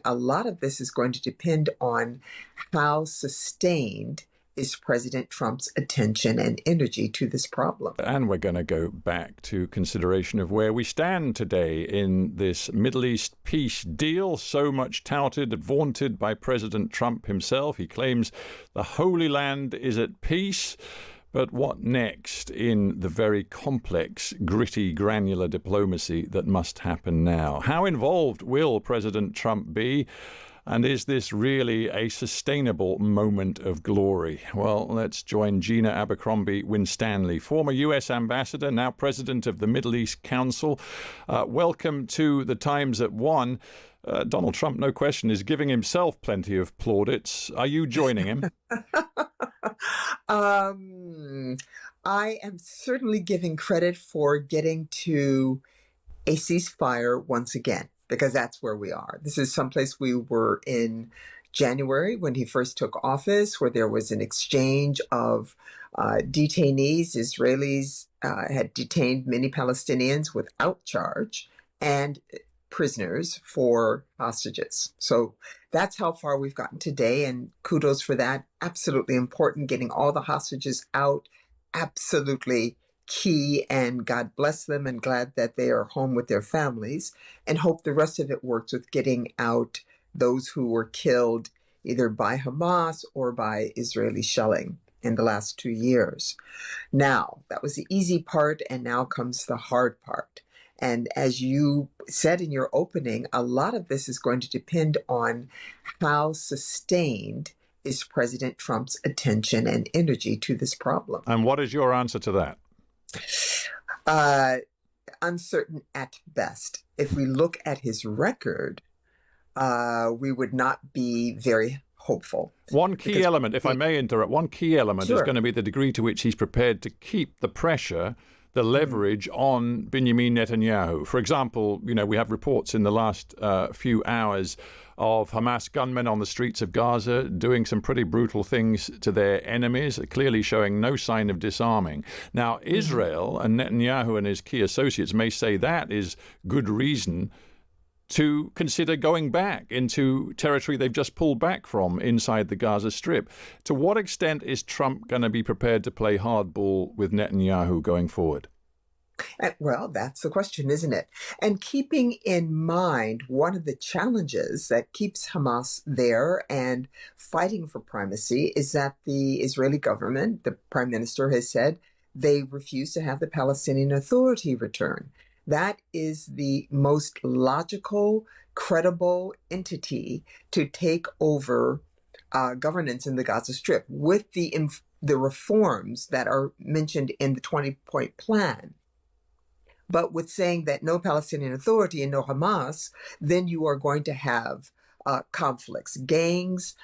a lot of this is going to depend on how sustained is President Trump's attention and energy to this problem. And we're going to go back to consideration of where we stand today in this Middle East peace deal, so much touted and vaunted by President Trump himself. He claims the Holy Land is at peace. But what next in the very complex, gritty, granular diplomacy that must happen now? How involved will President Trump be? And is this really a sustainable moment of glory? Well, let's join Gina Abercrombie-Winstanley, former U.S. ambassador, now president of the Middle East Council. Welcome to the Times at One. Donald Trump, no question, is giving himself plenty of plaudits. Are you joining him? I am certainly giving credit for getting to a ceasefire once again, because that's where we are. This is someplace we were in January when he first took office, where there was an exchange of detainees. Israelis had detained many Palestinians without charge, and prisoners for hostages. So that's how far we've gotten today, and kudos for that. Absolutely important. Getting all the hostages out, absolutely key, and God bless them, and glad that they are home with their families, and hope the rest of it works with getting out those who were killed either by Hamas or by Israeli shelling in the last 2 years. Now, that was the easy part, and now comes the hard part. And as you said in your opening, a lot of this is going to depend on how sustained is President Trump's attention and energy to this problem. And what is your answer to that? Uncertain at best. If we look at his record, we would not be very hopeful. One key element, if I may interrupt, one key element is going to be the degree to which he's prepared to keep the pressure, the leverage on Benjamin Netanyahu. For example, we have reports in the last few hours of Hamas gunmen on the streets of Gaza doing some pretty brutal things to their enemies, clearly showing no sign of disarming. Now, Israel and Netanyahu and his key associates may say that is good reason to consider going back into territory they've just pulled back from inside the Gaza Strip. To what extent is Trump going to be prepared to play hardball with Netanyahu going forward? Well, that's the question, isn't it? And keeping in mind one of the challenges that keeps Hamas there and fighting for primacy is that the Israeli government, the prime minister has said, they refuse to have the Palestinian Authority return. That is the most logical, credible entity to take over governance in the Gaza Strip with the reforms that are mentioned in the 20-point plan. But with saying that no Palestinian Authority and no Hamas, then you are going to have conflicts, gangs,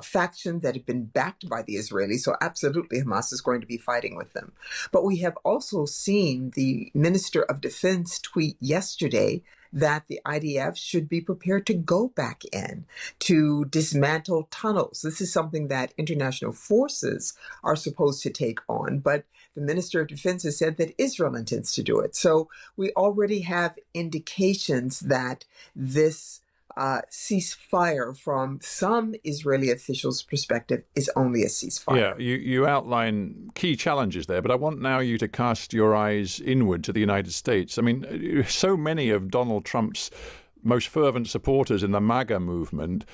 factions that have been backed by the Israelis. So absolutely Hamas is going to be fighting with them. But we have also seen the Minister of Defense tweet yesterday that the IDF should be prepared to go back in to dismantle tunnels. This is something that international forces are supposed to take on, but the Minister of Defense has said that Israel intends to do it. So we already have indications that this ceasefire from some Israeli officials' perspective is only a ceasefire. Yeah, you outline key challenges there, but I want now you to cast your eyes inward to the United States. I mean, so many of Donald Trump's most fervent supporters in the MAGA movement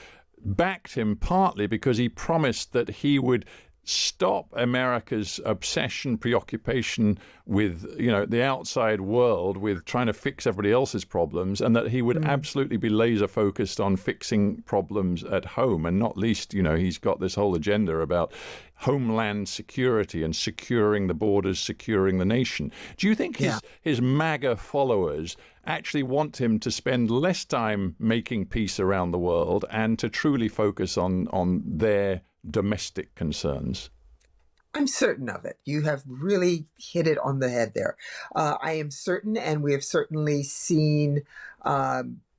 backed him partly because he promised that he would stop America's obsession, preoccupation with, the outside world, with trying to fix everybody else's problems, and that he would absolutely be laser focused on fixing problems at home. And not least, he's got this whole agenda about homeland security and securing the borders, securing the nation. Do you think his MAGA followers actually want him to spend less time making peace around the world and to truly focus on their domestic concerns? I'm certain of it. You have really hit it on the head there. I am certain, and we have certainly seen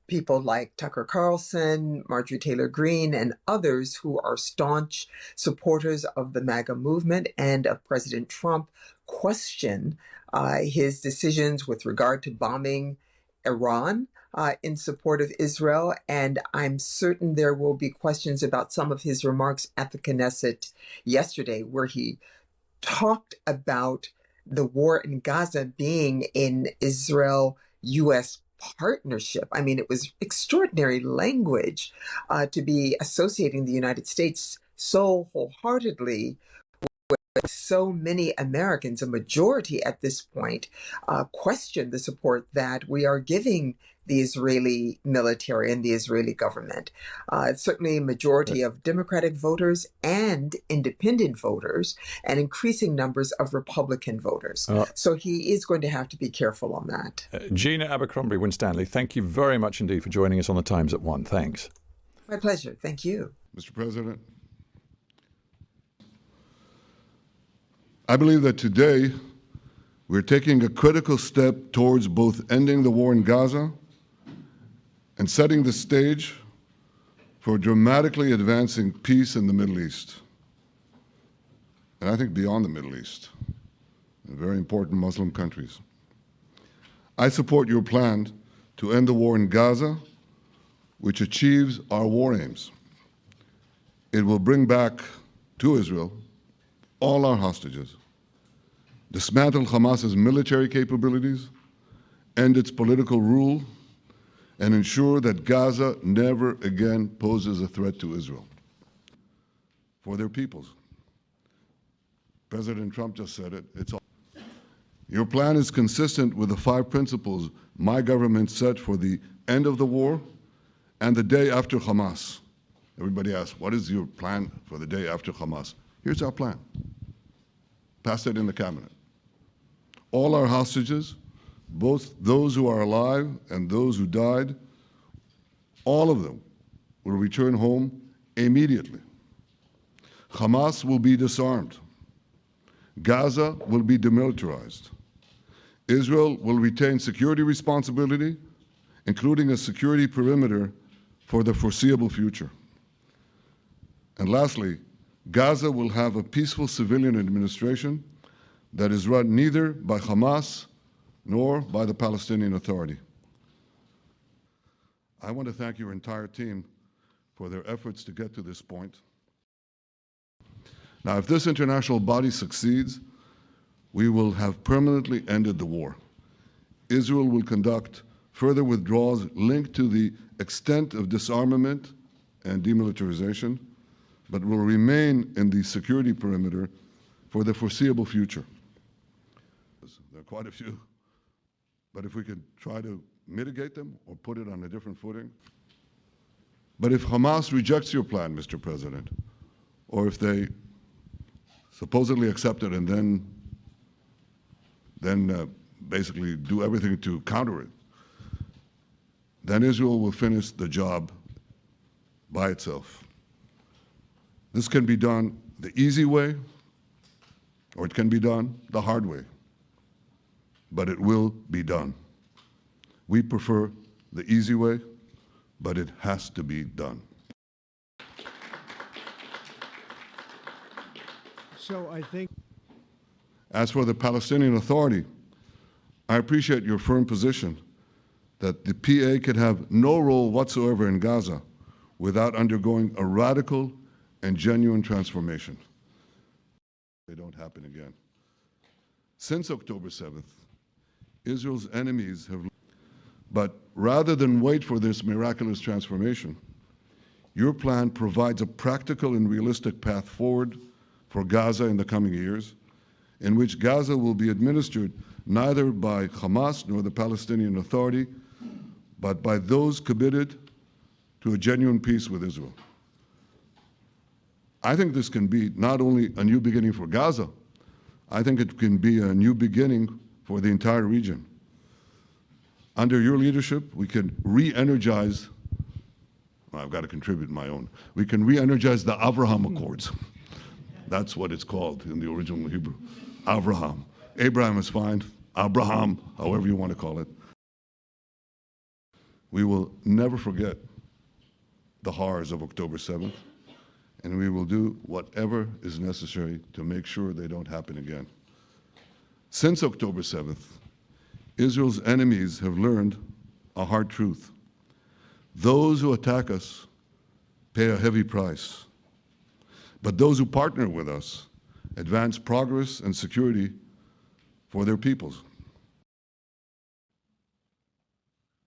people like Tucker Carlson, Marjorie Taylor Greene, and others who are staunch supporters of the MAGA movement and of President Trump question his decisions with regard to bombing Iran, in support of Israel, and I'm certain there will be questions about some of his remarks at the Knesset yesterday, where he talked about the war in Gaza being in Israel-U.S. partnership. I mean, it was extraordinary language to be associating the United States so wholeheartedly. So many Americans, a majority at this point, question the support that we are giving the Israeli military and the Israeli government. Certainly a majority of Democratic voters and independent voters, and increasing numbers of Republican voters. So he is going to have to be careful on that. Gina Abercrombie-Winstanley, thank you very much indeed for joining us on The Times at 1. Thanks. My pleasure. Thank you. Mr. President, I believe that today we're taking a critical step towards both ending the war in Gaza and setting the stage for dramatically advancing peace in the Middle East, and I think beyond the Middle East, in very important Muslim countries. I support your plan to end the war in Gaza, which achieves our war aims. It will bring back to Israel all our hostages, dismantle Hamas's military capabilities, end its political rule, and ensure that Gaza never again poses a threat to Israel. For their peoples. President Trump just said it. Your plan is consistent with the 5 principles my government set for the end of the war and the day after Hamas. Everybody asks, what is your plan for the day after Hamas? Here's our plan. Passed it in the cabinet. All our hostages, both those who are alive and those who died, all of them will return home immediately. Hamas will be disarmed. Gaza will be demilitarized. Israel will retain security responsibility, including a security perimeter for the foreseeable future. And lastly, Gaza will have a peaceful civilian administration that is run neither by Hamas nor by the Palestinian Authority. I want to thank your entire team for their efforts to get to this point. Now, if this international body succeeds, we will have permanently ended the war. Israel will conduct further withdrawals linked to the extent of disarmament and demilitarization, but will remain in the security perimeter for the foreseeable future. There are quite a few, but if we could try to mitigate them or put it on a different footing. But if Hamas rejects your plan, Mr. President, or if they supposedly accept it and then basically do everything to counter it, then Israel will finish the job by itself. This can be done the easy way, or it can be done the hard way, but it will be done. We prefer the easy way, but it has to be done. So I think, as for the Palestinian Authority, I appreciate your firm position that the PA could have no role whatsoever in Gaza without undergoing a radical and genuine transformation. They don't happen again. Since October 7th, Israel's enemies have, but rather than wait for this miraculous transformation, your plan provides a practical and realistic path forward for Gaza in the coming years, in which Gaza will be administered neither by Hamas nor the Palestinian Authority, but by those committed to a genuine peace with Israel. I think this can be not only a new beginning for Gaza, I think it can be a new beginning for the entire region. Under your leadership, we can re-energize, well, I've got to contribute my own, we can re-energize the Abraham Accords. That's what it's called in the original Hebrew, Abraham. Abraham is fine, Abraham, however you want to call it. We will never forget the horrors of October 7th, and we will do whatever is necessary to make sure they don't happen again. Since October 7th, Israel's enemies have learned a hard truth. Those who attack us pay a heavy price. But those who partner with us advance progress and security for their peoples.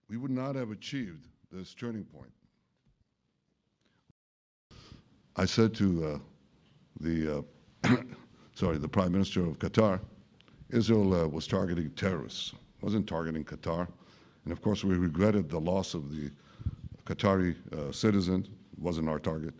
We would not have achieved this turning point. I said to the Prime Minister of Qatar, Israel was targeting terrorists, wasn't targeting Qatar. And of course, we regretted the loss of the Qatari citizen, wasn't our target.